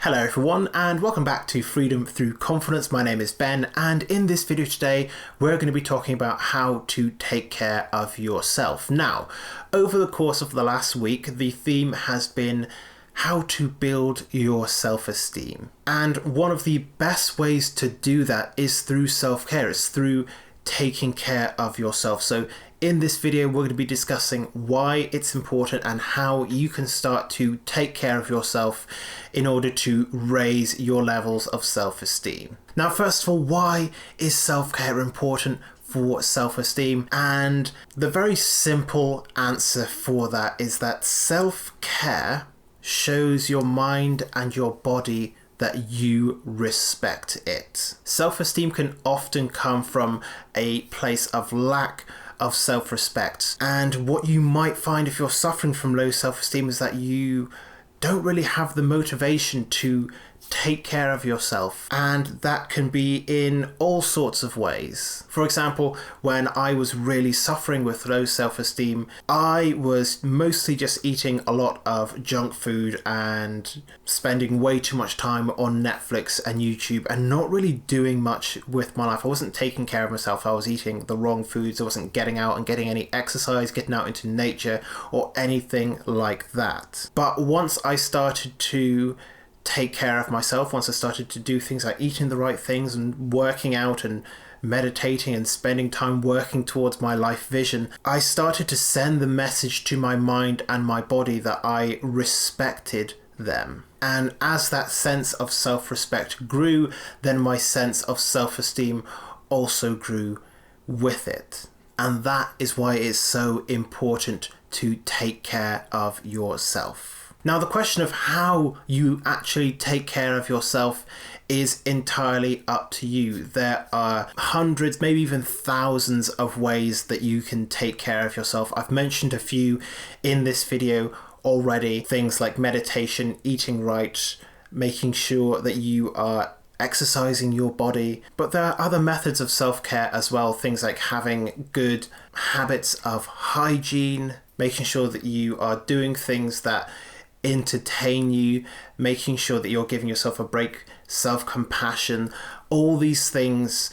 Hello everyone and welcome back to Freedom Through Confidence. My name is Ben, and in this video today we're going to be talking about how to take care of yourself. Now, over the course of the last week, the theme has been how to build your self-esteem. And one of the best ways to do that is through self-care. It's through taking care of yourself. So in this video, we're going to be discussing why it's important and how you can start to take care of yourself in order to raise your levels of self-esteem. Now, first of all, why is self-care important for self-esteem? And the very simple answer for that is that self-care shows your mind and your body that you respect it. Self-esteem can often come from a place of lack of self-respect. And what you might find if you're suffering from low self-esteem is that you don't really have the motivation to take care of yourself, and that can be in all sorts of ways. For example, when I was really suffering with low self-esteem, I was mostly just eating a lot of junk food and spending way too much time on Netflix and YouTube and not really doing much with my life. I wasn't taking care of myself. I was eating the wrong foods. I wasn't getting out and getting any exercise, getting out into nature or anything like that. But once I started to take care of myself, once I started to do things like eating the right things and working out and meditating and spending time working towards my life vision, I started to send the message to my mind and my body that I respected them. And as that sense of self-respect grew, then my sense of self-esteem also grew with it. And that is why it is so important to take care of yourself. Now, the question of how you actually take care of yourself is entirely up to you. There are hundreds, maybe even thousands of ways that you can take care of yourself. I've mentioned a few in this video already. Things like meditation, eating right, making sure that you are exercising your body. But there are other methods of self-care as well. Things like having good habits of hygiene, making sure that you are doing things that entertain you, making sure that you're giving yourself a break, self-compassion. All these things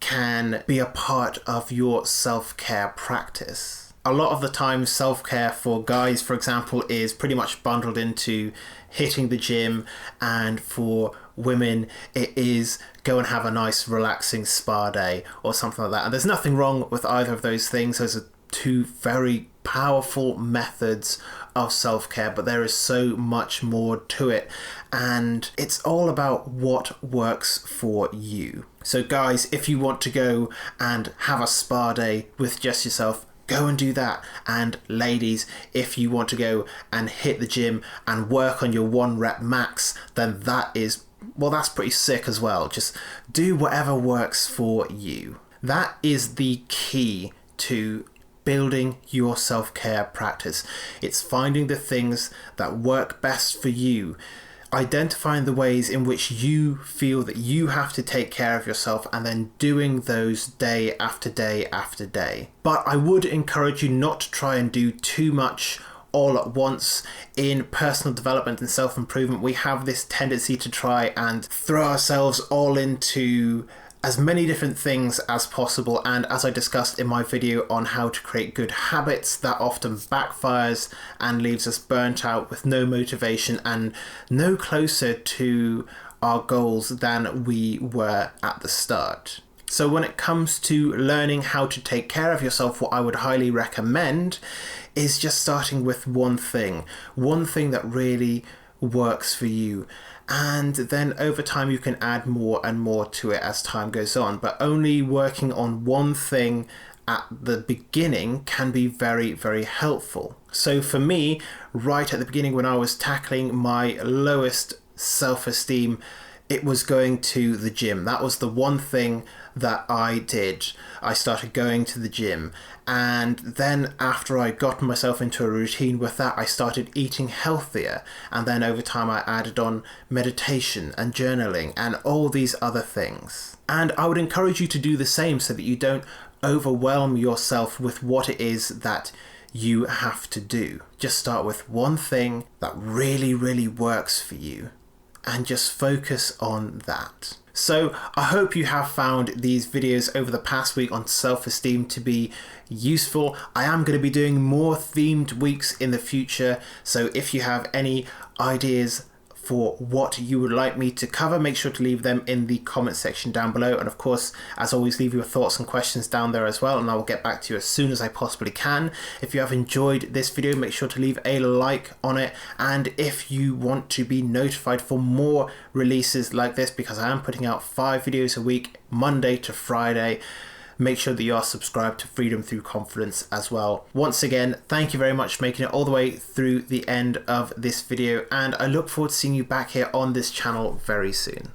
can be a part of your self-care practice. A lot of the time, self-care for guys, for example, is pretty much bundled into hitting the gym, and for women it is go and have a nice relaxing spa day or something like that. And there's nothing wrong with either of those things. Those are two very powerful methods of self-care, but there is so much more to it, and it's all about what works for you. So guys, if you want to go and have a spa day with just yourself, go and do that. And ladies, if you want to go and hit the gym and work on your 1 rep max, then that's pretty sick as well. Just do whatever works for you. That is the key to building your self-care practice. It's finding the things that work best for you, identifying the ways in which you feel that you have to take care of yourself, and then doing those day after day after day. But I would encourage you not to try and do too much all at once. In personal development and self-improvement, we have this tendency to try and throw ourselves all into as many different things as possible, and as I discussed in my video on how to create good habits, that often backfires and leaves us burnt out with no motivation and no closer to our goals than we were at the start. So when it comes to learning how to take care of yourself, what I would highly recommend is just starting with one thing that really works for you. And then over time you can add more and more to it as time goes on. But only working on one thing at the beginning can be very, very helpful. So for me, right at the beginning when I was tackling my lowest self-esteem, it was going to the gym. That was the one thing that I did. I started going to the gym, and then after I got myself into a routine with that, I started eating healthier, and then over time I added on meditation and journaling and all these other things. And I would encourage you to do the same so that you don't overwhelm yourself with what it is that you have to do. Just start with one thing that really, really works for you. and just focus on that. So I hope you have found these videos over the past week on self-esteem to be useful. I am going to be doing more themed weeks in the future, so if you have any ideas for what you would like me to cover, make sure to leave them in the comment section down below, and of course, as always, leave your thoughts and questions down there as well, and I will get back to you as soon as I possibly can. If you have enjoyed this video, make sure to leave a like on it, and if you want to be notified for more releases like this, because I am putting out 5 videos a week, Monday to Friday, make sure that you are subscribed to Freedom Through Confidence as well. Once again, thank you very much for making it all the way through the end of this video, and I look forward to seeing you back here on this channel very soon.